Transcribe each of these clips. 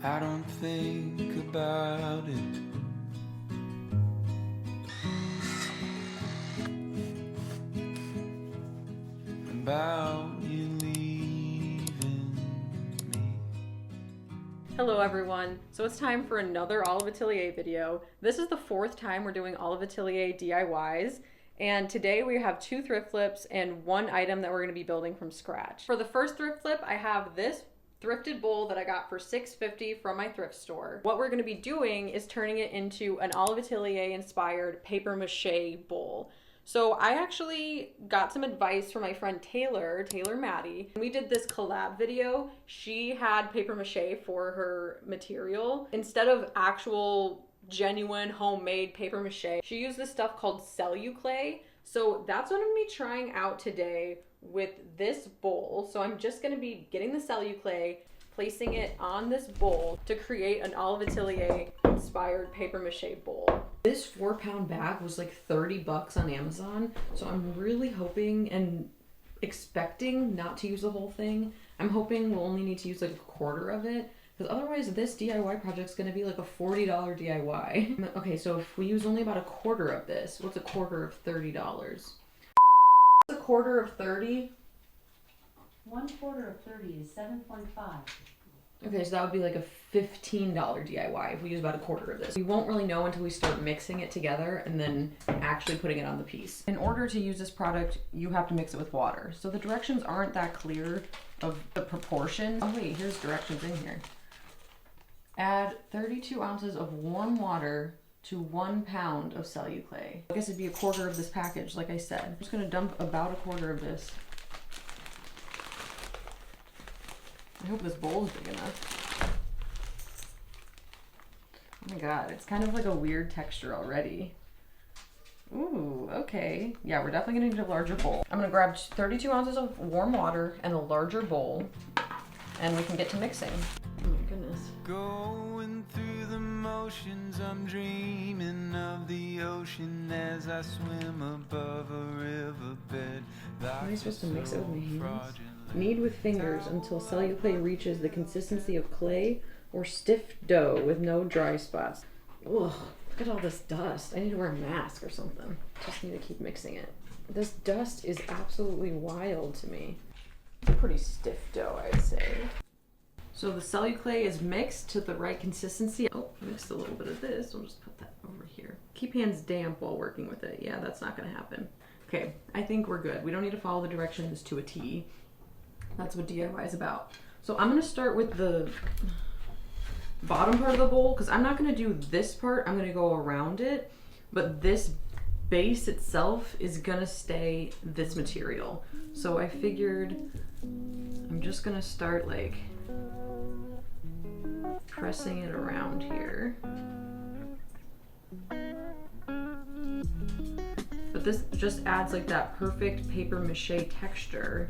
I don't think about it. About you leaving me. Hello everyone, so it's time for another Olive Atelier video. This is the fourth time we're doing Olive Atelier DIYs, and today we have 2 thrift flips and 1 item that we're going to be building from scratch. For the first thrift flip, I have this thrifted bowl that I got for $6.50 from my thrift store. What we're going to be doing is turning it into an Olive Atelier inspired papier-mâché bowl. So I actually got some advice from my friend Taylor Maddie. When we did this collab video, she had paper mache for her material. Instead of actual genuine homemade paper mache, she used this stuff called celluclay. So that's what I'm gonna be trying out today with this bowl. So I'm just gonna be getting the celluclay, placing it on this bowl to create an Olive Atelier inspired paper mache bowl. This 4-pound bag was like 30 bucks on Amazon, so I'm really hoping and expecting not to use the whole thing. I'm hoping we'll only need to use like a quarter of it, because otherwise this DIY project's gonna be like a $40 DIY. Okay, so if we use only about a quarter of this, what's a quarter of $30? What's a quarter of 30? 1/4 of 30 is 7.5. Okay, so that would be like a $15 DIY if we use about a quarter of this. We won't really know until we start mixing it together and then actually putting it on the piece. In order to use this product, you have to mix it with water. So the directions aren't that clear of the proportions. Oh wait, here's directions in here. Add 32 ounces of warm water to 1 pound of celluclay. I guess it'd be a quarter of this package, like I said. I'm just gonna dump about a quarter of this. I hope this bowl is big enough. Oh my god, it's kind of like a weird texture already. Ooh, okay. Yeah, we're definitely gonna need a larger bowl. I'm gonna grab 32 ounces of warm water and a larger bowl, and we can get to mixing. Oh my goodness. Going through the motions, I'm dreaming of the ocean as I swim above a riverbed. Am I supposed to mix it with my hands? Knead with fingers until celluclay reaches the consistency of clay or stiff dough with no dry spots. Ugh, look at all this dust. I need to wear a mask or something. Just need to keep mixing it. This dust is absolutely wild to me. It's a pretty stiff dough, I'd say. So the celluclay is mixed to the right consistency. Oh, I mixed a little bit of this. I'll just put that over here. Keep hands damp while working with it. Yeah, that's not gonna happen. Okay, I think we're good. We don't need to follow the directions to a T. That's what DIY is about. So I'm gonna start with the bottom part of the bowl, because I'm not gonna do this part, I'm gonna go around it, but this base itself is gonna stay this material. So I figured I'm just gonna start like pressing it around here. But this just adds like that perfect paper mache texture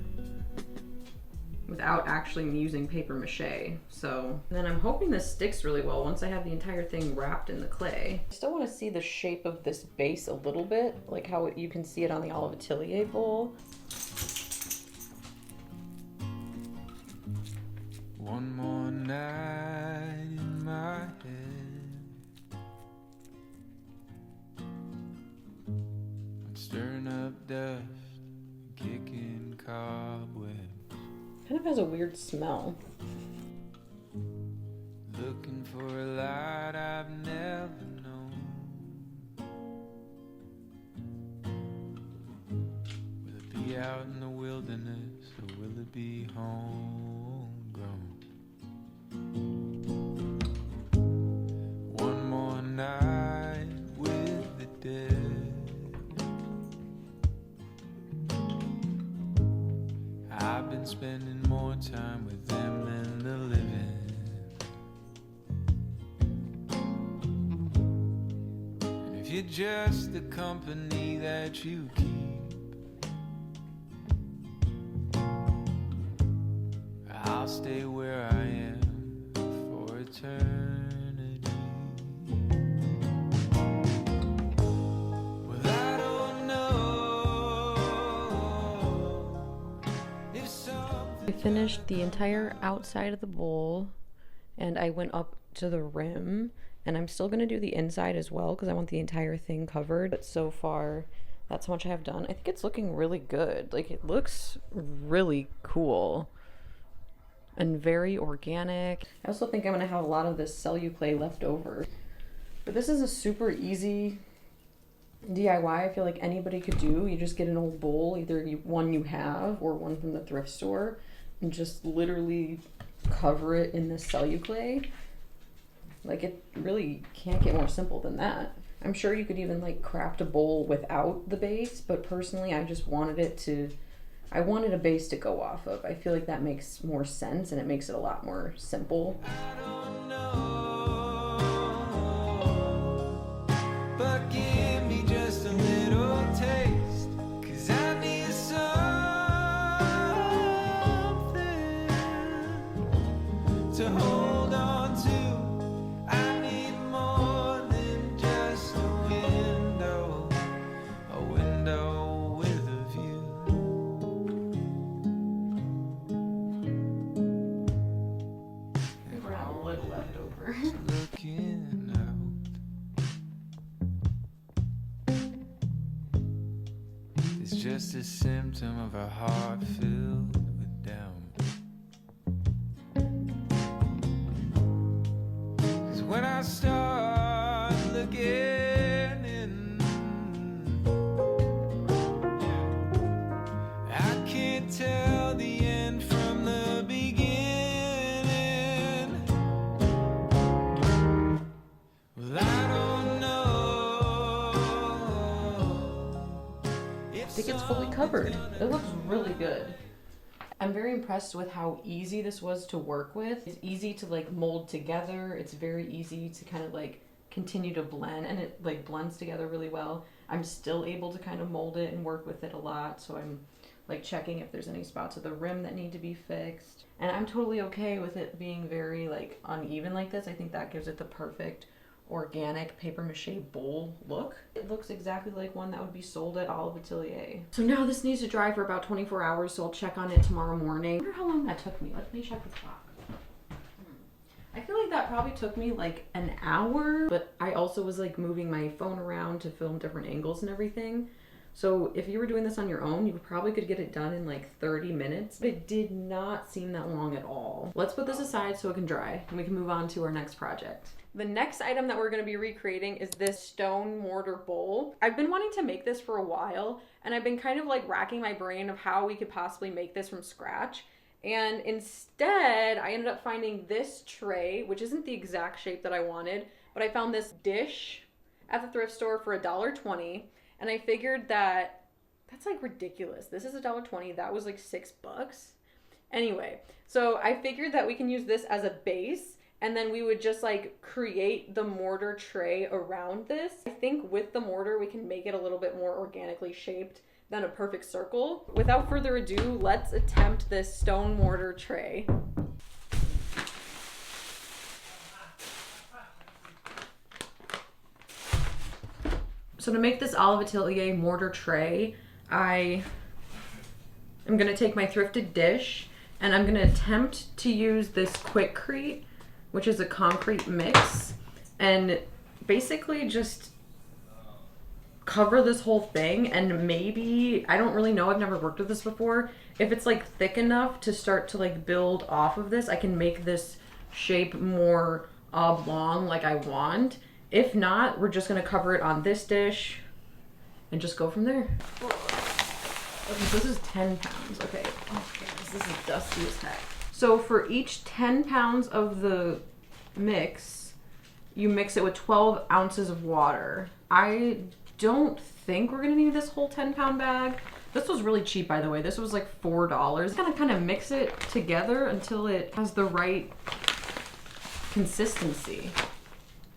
without actually using paper mache. So then I'm hoping this sticks really well once I have the entire thing wrapped in the clay. I still want to see the shape of this base a little bit, like how you can see it on the Olive Atelier bowl. One more night in my head, I'm stirring up dust, kicking cobwebs. Kind of has a weird smell. Looking for a light I've never known. Will it be out in the wilderness or will it be homegrown? One more night with the dead. I've been spending more time with them than the living. And if you're just the company that you keep, I'll stay where I am for eternity. Well, I don't know if something. I finished the entire outside of the bowl, and I went up to the rim, and I'm still gonna do the inside as well because I want the entire thing covered. But so far, that's how much I have done. I think it's looking really good. Like, it looks really cool and very organic. I also think I'm gonna have a lot of this celluclay left over. But this is a super easy DIY. I feel like anybody could do. You just get an old bowl, either one you have or one from the thrift store, and just literally cover it in this celluclay. Like, it really can't get more simple than that. I'm sure you could even like craft a bowl without the base, but personally I just wanted I wanted a base to go off of. I feel like that makes more sense and it makes it a lot more simple. I don't know, but give me just a little taste, 'cause I need something to hold on to. I need more than just a window with a view. I think we're gonna have a little left over. Looking out, it's just a symptom of a heart filled with doubt. 'Cause when I start looking in, I can't tell the end from the beginning. Well, I don't know. I think it's fully covered. It looks really good. I'm very impressed with how easy this was to work with. It's easy to like mold together. It's very easy to kind of like continue to blend, and it like blends together really well. I'm still able to kind of mold it and work with it a lot, so I'm like checking if there's any spots of the rim that need to be fixed. And I'm totally okay with it being very like uneven like this. I think that gives it the perfect organic papier-mâché bowl look. It looks exactly like one that would be sold at Olive Ateliers. So now this needs to dry for about 24 hours, so I'll check on it tomorrow morning. I wonder how long that took me. Let me check the clock. I feel like that probably took me like an hour, but I also was like moving my phone around to film different angles and everything. So if you were doing this on your own, you probably could get it done in like 30 minutes, but it did not seem that long at all. Let's put this aside so it can dry and we can move on to our next project. The next item that we're going to be recreating is this stone mortar bowl. I've been wanting to make this for a while, and I've been kind of like racking my brain of how we could possibly make this from scratch. And instead, I ended up finding this tray, which isn't the exact shape that I wanted, but I found this dish at the thrift store for $1.20, and I figured that that's like ridiculous. This is $1.20. That was like $6. Anyway, so I figured that we can use this as a base, and then we would just like create the mortar tray around this. I think with the mortar, we can make it a little bit more organically shaped than a perfect circle. Without further ado, let's attempt this stone mortar tray. So to make this Olive Atelier mortar tray, I am gonna take my thrifted dish and I'm gonna attempt to use this quikcrete, which is a concrete mix, and basically just cover this whole thing. And maybe, I don't really know, I've never worked with this before, if it's like thick enough to start to like build off of this, I can make this shape more oblong like I want. If not, we're just gonna cover it on this dish and just go from there. Okay, so this is 10 pounds. Okay, oh goodness, this is dusty as heck. So for each 10 pounds of the mix, you mix it with 12 ounces of water. I don't think we're gonna need this whole 10-pound bag. This was really cheap, by the way. This was like $4. Kind of mix it together until it has the right consistency.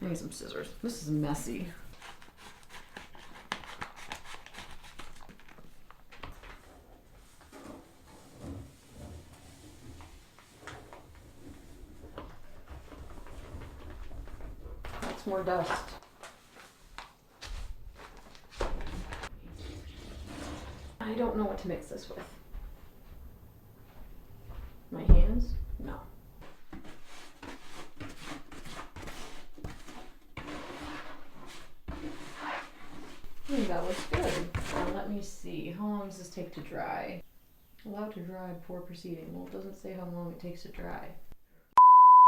I need some scissors. This is messy. That's more dust. I don't know what to mix this with. My hands? No. take to dry? Allowed to dry before proceeding. Well, it doesn't say how long it takes to dry.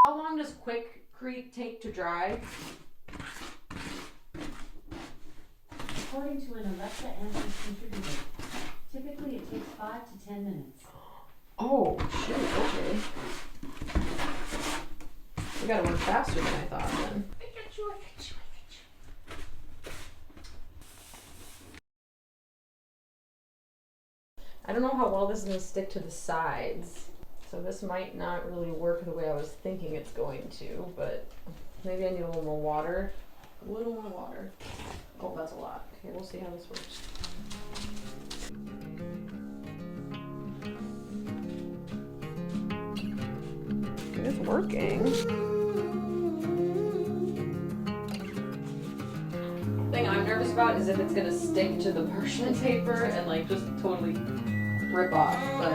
How long does quikcrete take to dry? According to an Alexa Answers contributor, typically it takes 5 to 10 minutes. Oh, shit, okay. We gotta work faster than I thought then. I don't know how well this is gonna stick to the sides. So this might not really work the way I was thinking it's going to, but maybe I need a little more water. A little more water. Oh, that's a lot. Okay, we'll see how this works. It's working. The thing I'm nervous about is if it's gonna stick to the parchment paper and like just totally rip off, but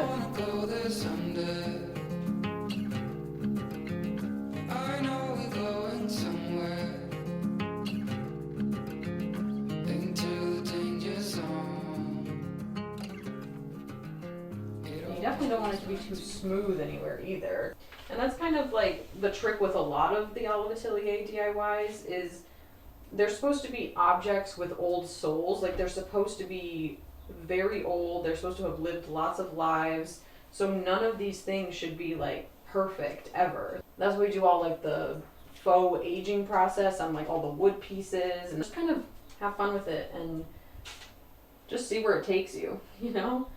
you definitely don't want it to be too smooth anywhere either. And that's kind of like the trick with a lot of the Olive Atelier DIYs is they're supposed to be objects with old souls. Like they're supposed to be very old. They're supposed to have lived lots of lives. So none of these things should be like perfect ever. That's why we do all like the faux aging process on like all the wood pieces and just kind of have fun with it and just see where it takes you, you know?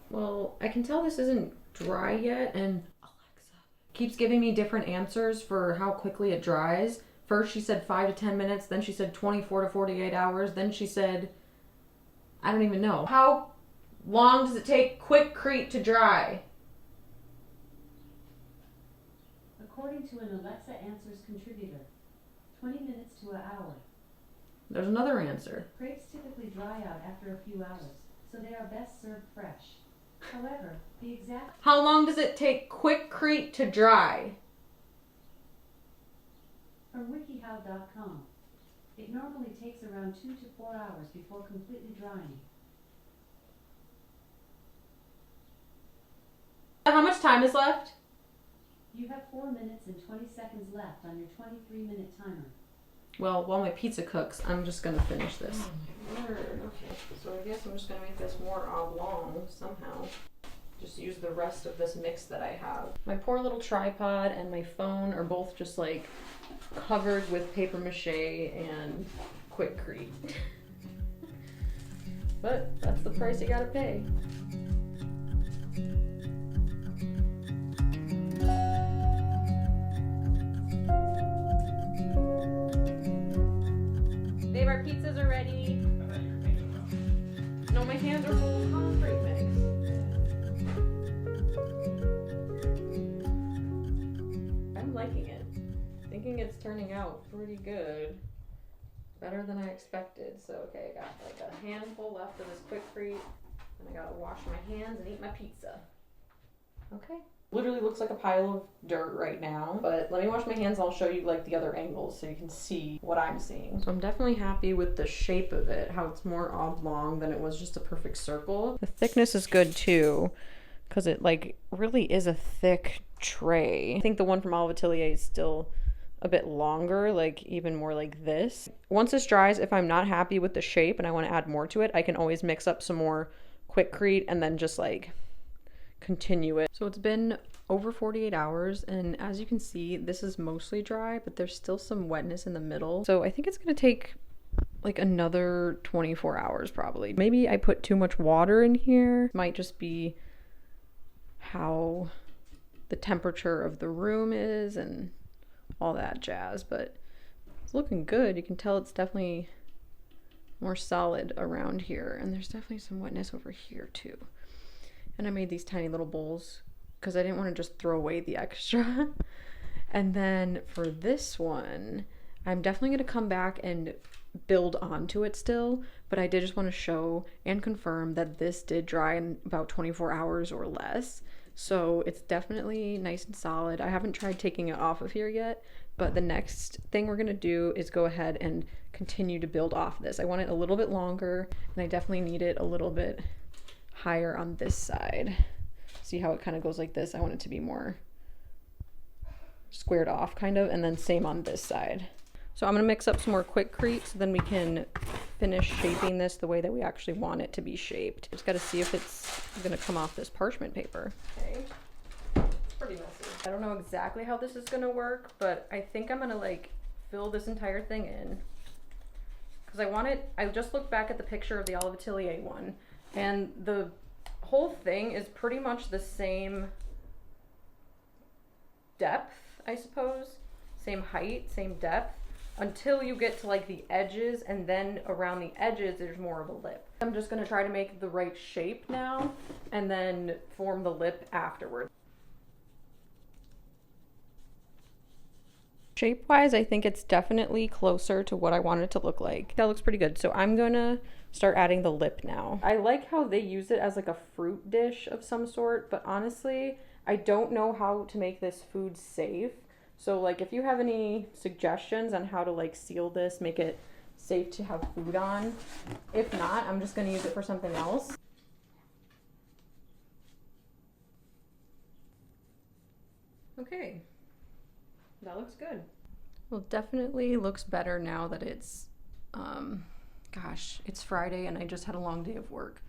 Well, I can tell this isn't dry yet, and Alexa keeps giving me different answers for how quickly it dries. First she said 5 to 10 minutes, then she said 24 to 48 hours, then she said, I don't even know. How long does it take quikcrete to dry? According to an Alexa Answers contributor, 20 minutes to an hour. There's another answer. Crepes typically dry out after a few hours, so they are best served fresh. However, the exact... How long does it take quikcrete to dry? From wikihow.com, it normally takes around 2 to 4 hours before completely drying. How much time is left? You have 4 minutes and 20 seconds left on your 23-minute timer. Well, while my pizza cooks, I'm just gonna finish this. Oh my word. Okay, so I guess I'm just gonna make this more oblong somehow. Just use the rest of this mix that I have. My poor little tripod and my phone are both just like covered with papier-mâché and quikcrete. But that's the price you gotta pay. Babe, our pizzas are ready. No, my hands are full of concrete mix. I'm liking it. Thinking it's turning out pretty good. Better than I expected. So, okay, I got like a handful left of this quikcrete. And I gotta wash my hands and eat my pizza. Okay. Literally looks like a pile of dirt right now, but let me wash my hands and I'll show you like the other angles so you can see what I'm seeing. So I'm definitely happy with the shape of it, how it's more oblong than it was just a perfect circle. The thickness is good too, because it like really is a thick tray. I think the one from Olive Ateliers is still a bit longer, like even more like this. Once this dries, if I'm not happy with the shape and I want to add more to it, I can always mix up some more quikcrete and then just like continue it. So it's been over 48 hours and as you can see this is mostly dry, but there's still some wetness in the middle, so I think it's gonna take like another 24 hours probably. Maybe I put too much water in here. Might just be how the temperature of the room is and all that jazz, but it's looking good. You can tell it's definitely more solid around here, and there's definitely some wetness over here too. And I made these tiny little bowls because I didn't want to just throw away the extra. And then for this one, I'm definitely going to come back and build onto it still, but I did just want to show and confirm that this did dry in about 24 hours or less. So it's definitely nice and solid. I haven't tried taking it off of here yet, but the next thing we're going to do is go ahead and continue to build off this. I want it a little bit longer and I definitely need it a little bit higher on this side. See how it kind of goes like this? I want it to be more squared off kind of, and then same on this side. So I'm gonna mix up some more quikcrete so then we can finish shaping this the way that we actually want it to be shaped. Just gotta see if it's gonna come off this parchment paper. Okay, it's pretty messy. I don't know exactly how this is gonna work, but I think I'm gonna like fill this entire thing in. Cause I want it, I just looked back at the picture of the Olive Atelier one, and the whole thing is pretty much the same depth, I suppose. Same height, same depth, until you get to like the edges, and then around the edges there's more of a lip. I'm just gonna try to make the right shape now and then form the lip afterwards. Shape-wise, I think it's definitely closer to what I want it to look like. That looks pretty good. So I'm gonna start adding the lip now. I like how they use it as like a fruit dish of some sort, but honestly, I don't know how to make this food safe. So like if you have any suggestions on how to like seal this, make it safe to have food on. If not, I'm just gonna use it for something else. Okay. That looks good. Well, definitely looks better now that it's, gosh, it's Friday and I just had a long day of work.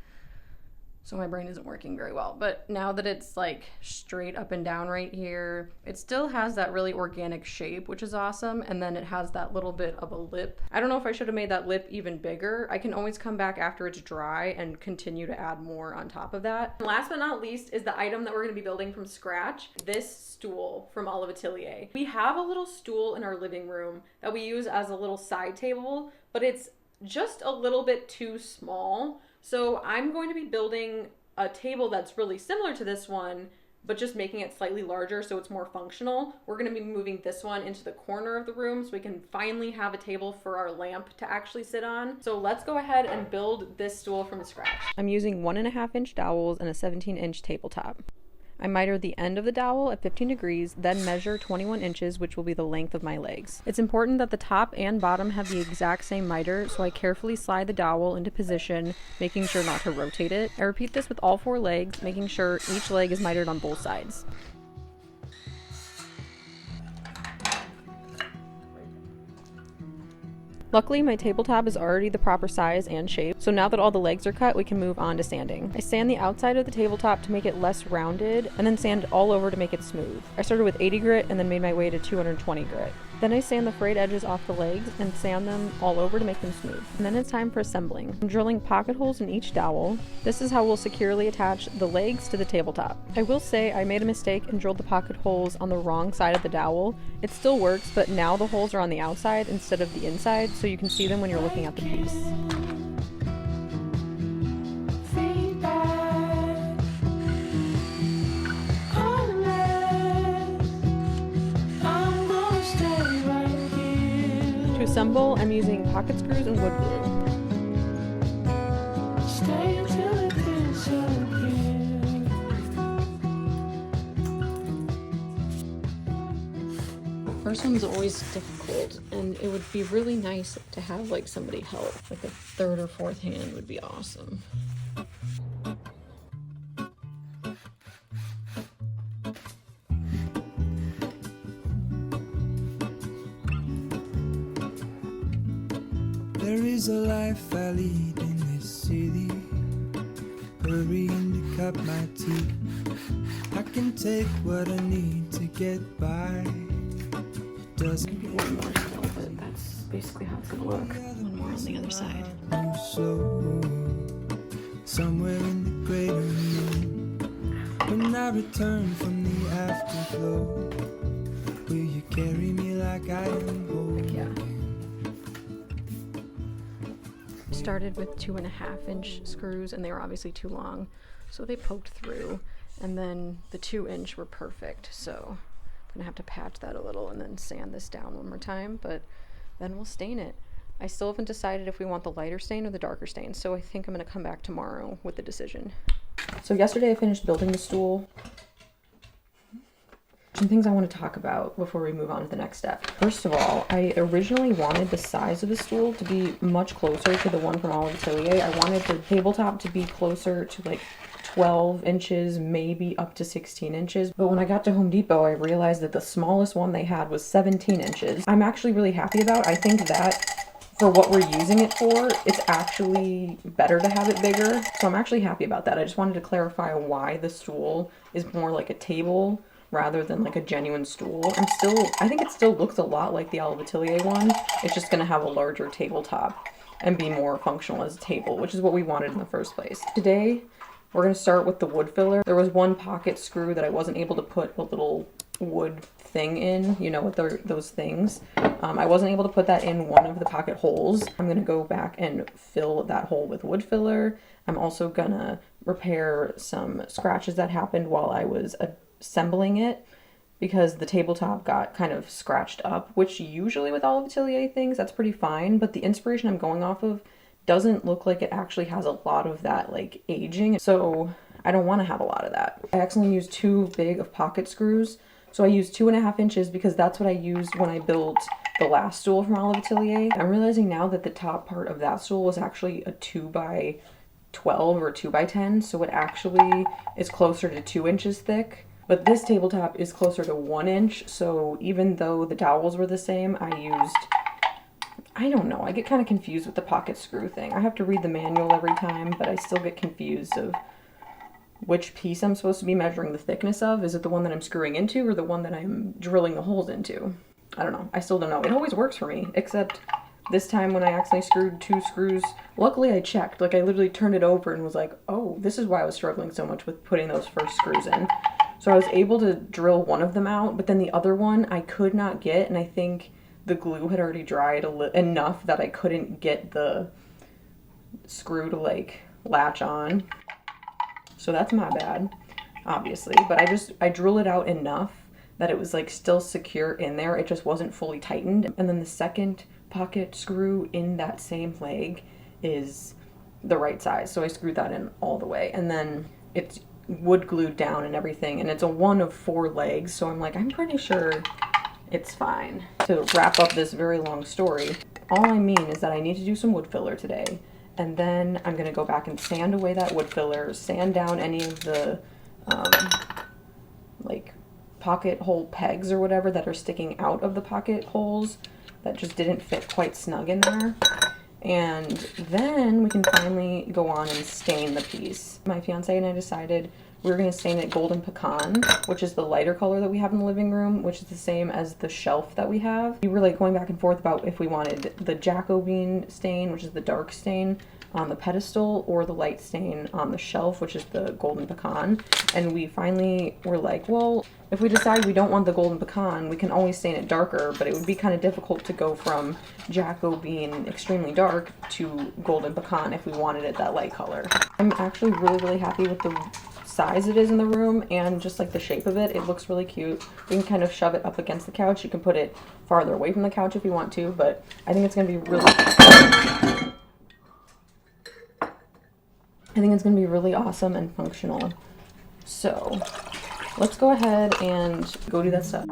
So my brain isn't working very well. But now that it's like straight up and down right here, it still has that really organic shape, which is awesome. And then it has that little bit of a lip. I don't know if I should have made that lip even bigger. I can always come back after it's dry and continue to add more on top of that. And last but not least is the item that we're gonna be building from scratch. This stool from Olive Ateliers. We have a little stool in our living room that we use as a little side table, but it's just a little bit too small. So I'm going to be building a table that's really similar to this one, but just making it slightly larger so it's more functional. We're going to be moving this one into the corner of the room so we can finally have a table for our lamp to actually sit on. So let's go ahead and build this stool from scratch. I'm using 1.5-inch dowels and a 17-inch tabletop. I mitered the end of the dowel at 15 degrees, then measure 21 inches, which will be the length of my legs. It's important that the top and bottom have the exact same miter, so I carefully slide the dowel into position, making sure not to rotate it. I repeat this with all 4 legs, making sure each leg is mitered on both sides. Luckily, my tabletop is already the proper size and shape, so now that all the legs are cut, we can move on to sanding. I sand the outside of the tabletop to make it less rounded, and then sand all over to make it smooth. I started with 80 grit and then made my way to 220 grit. Then I sand the frayed edges off the legs and sand them all over to make them smooth. And then it's time for assembling. I'm drilling pocket holes in each dowel. This is how we'll securely attach the legs to the tabletop. I will say I made a mistake and drilled the pocket holes on the wrong side of the dowel. It still works, but now the holes are on the outside instead of the inside, so you can see them when you're looking at the piece. To assemble, I'm using pocket screws and wood glue. First one's always difficult, and it would be really nice to have like somebody help. Like a third or fourth hand would be awesome. There is a life I lead in this city, hurrying to cut my teeth. I can take what I need to get by. Maybe one more but that's basically how it's gonna look. One more on the other side. Slow, somewhere in the greater moon. When I return from the afterglow, will you carry me like I am whole? Yeah. Started with 2.5-inch screws, and they were obviously too long, so they poked through, and then the 2-inch were perfect, so I'm gonna have to patch that a little and then sand this down one more time, but then we'll stain it. I still haven't decided if we want the lighter stain or the darker stain, so I think I'm gonna come back tomorrow with the decision. So yesterday I finished building the stool. Some things I want to talk about before we move on to the next step. First of all, I originally wanted the size of the stool to be much closer to the one from Olive Ateliers. I wanted the tabletop to be closer to like 12 inches, maybe up to 16 inches. But when I got to Home Depot, I realized that the smallest one they had was 17 inches. I'm actually really happy about it. I think that for what we're using it for, it's actually better to have it bigger. So I'm actually happy about that. I just wanted to clarify why the stool is more like a table rather than like a genuine stool. I think it still looks a lot like the Olive Atelier one. It's just gonna have a larger tabletop and be more functional as a table, which is what we wanted in the first place. Today, we're gonna start with the wood filler. There was one pocket screw that I wasn't able to put a little wood thing in, you know, with those things. I wasn't able to put that in one of the pocket holes. I'm gonna go back and fill that hole with wood filler. I'm also gonna repair some scratches that happened while I was assembling it, because the tabletop got kind of scratched up, which usually with Olive Atelier things, that's pretty fine, but the inspiration I'm going off of doesn't look like it actually has a lot of that like aging, so I don't want to have a lot of that. I accidentally used too big of pocket screws, so I used 2.5 inches because that's what I used when I built the last stool from Olive Atelier. I'm realizing now that the top part of that stool was actually a 2x12 or 2x10, so it actually is closer to 2 inches thick. But this tabletop is closer to 1 inch, so even though the dowels were the same, I don't know, I get kind of confused with the pocket screw thing. I have to read the manual every time, but I still get confused of which piece I'm supposed to be measuring the thickness of. Is it the one that I'm screwing into or the one that I'm drilling the holes into? I don't know. I still don't know. It always works for me, except this time when I accidentally screwed 2 screws. Luckily I checked. Like I literally turned it over and was like, oh, this is why I was struggling so much with putting those first screws in. So I was able to drill one of them out, but then the other one I could not get, and I think the glue had already dried enough that I couldn't get the screw to like latch on. So that's my bad, obviously, but I drilled it out enough that it was like still secure in there. It just wasn't fully tightened. And then the second pocket screw in that same leg is the right size. So I screwed that in all the way, and then it's wood glued down and everything. And it's a one of 4 legs. So I'm like, I'm pretty sure it's fine. To wrap up this very long story, all I mean is that I need to do some wood filler today. And then I'm gonna go back and sand away that wood filler, sand down any of the like pocket hole pegs or whatever that are sticking out of the pocket holes that just didn't fit quite snug in there. And then we can finally go on and stain the piece. My fiance and I decided we were going to stain it golden pecan, which is the lighter color that we have in the living room, which is the same as the shelf that we have. We were like going back and forth about if we wanted the Jacobine stain, which is the dark stain, on the pedestal, or the light stain on the shelf, which is the golden pecan. And we finally were like, well, if we decide we don't want the golden pecan, we can always stain it darker, but it would be kind of difficult to go from Jacobine extremely dark to golden pecan if we wanted it that light color. I'm actually really happy with the size it is in the room and just like the shape of it. It looks really cute. You can kind of shove it up against the couch. You can put it farther away from the couch if you want to, but I think it's going to be really awesome and functional. So let's go ahead and go do that stuff.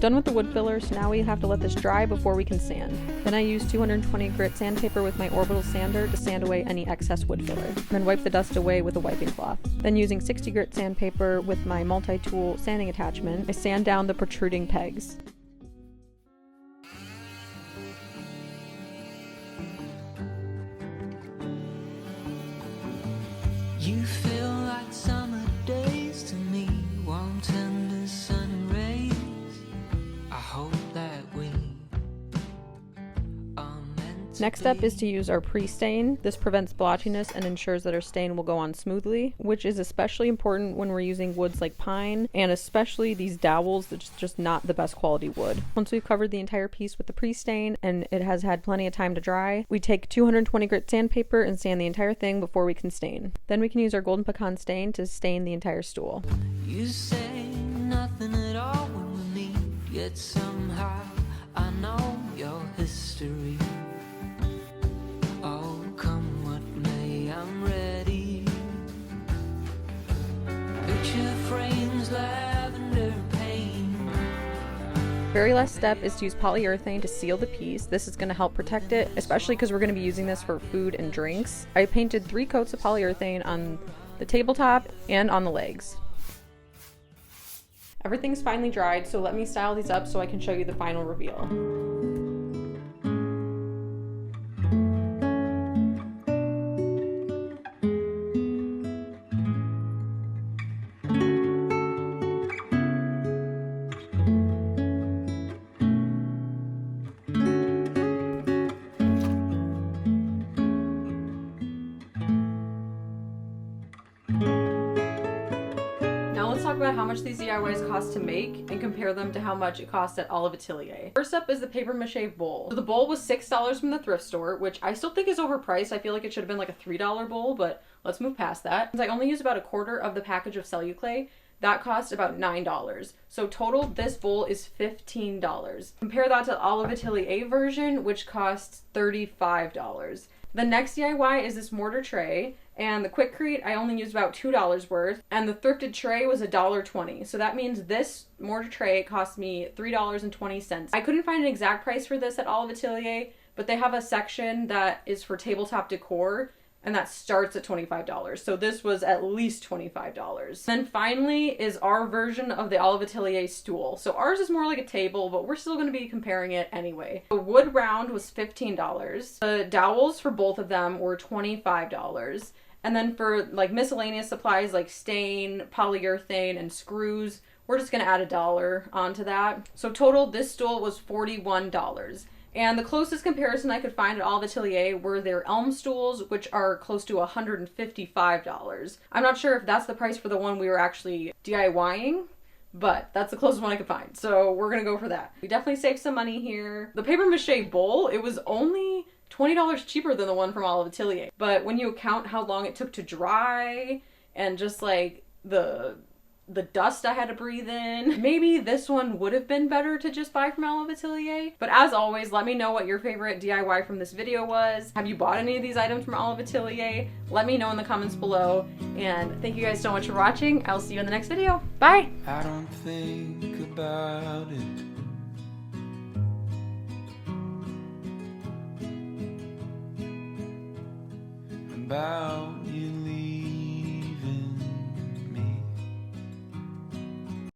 Done with the wood filler, so now we have to let this dry before we can sand. Then I use 220 grit sandpaper with my orbital sander to sand away any excess wood filler, and then wipe the dust away with a wiping cloth. Then using 60 grit sandpaper with my multi-tool sanding attachment, I sand down the protruding pegs. You feel like summer days to me, warm tender sunny rays. I hope that we are meant to Next step is to use our pre-stain. This prevents blotchiness and ensures that our stain will go on smoothly, which is especially important when we're using woods like pine, and especially these dowels that's just not the best quality wood. Once we've covered the entire piece with the pre-stain and it has had plenty of time to dry, we take 220 grit sandpaper and sand the entire thing before we can stain. Then we can use our golden pecan stain to stain the entire stool. You say nothing at all when we meet, yet somehow I know your history. Oh, come what may, I'm ready. Picture frames, lavender paint. Very last step is to use polyurethane to seal the piece. This is going to help protect it, especially because we're going to be using this for food and drinks. I painted 3 coats of polyurethane on the tabletop and on the legs. Everything's finally dried, so let me style these up so I can show you the final reveal. Now let's talk about how much these DIYs cost to make and compare them to how much it cost at Olive Ateliers. First up is the papier-mâché bowl. So the bowl was $6 from the thrift store, which I still think is overpriced. I feel like it should have been like a $3 bowl, but let's move past that. Since I only used about a quarter of the package of celluclay, that cost about $9. So total, this bowl is $15. Compare that to the Olive Ateliers version, which costs $35. The next DIY is this mortar tray, and the quikcrete I only used about $2 worth, and the thrifted tray was $1.20. So that means this mortar tray cost me $3.20. I couldn't find an exact price for this at Olive Ateliers, but they have a section that is for tabletop decor, and that starts at $25. So this was at least $25. Then finally is our version of the Olive Ateliers stool. So ours is more like a table, but we're still going to be comparing it anyway. The wood round was $15. The dowels for both of them were $25. And then for like miscellaneous supplies like stain, polyurethane, and screws, we're just going to add $1 onto that. So total, this stool was $41. And the closest comparison I could find at Olive Ateliers were their elm stools, which are close to $155. I'm not sure if that's the price for the one we were actually DIYing, but that's the closest one I could find. So we're gonna go for that. We definitely saved some money here. The papier-mâché bowl, it was only $20 cheaper than the one from Olive Ateliers. But when you account how long it took to dry and just like the dust I had to breathe in, maybe this one would have been better to just buy from Olive Ateliers. But as always, let me know what your favorite DIY from this video was. Have you bought any of these items from Olive Ateliers? Let me know in the comments below. And thank you guys so much for watching. I'll see you in the next video. Bye! I don't think about it. About you.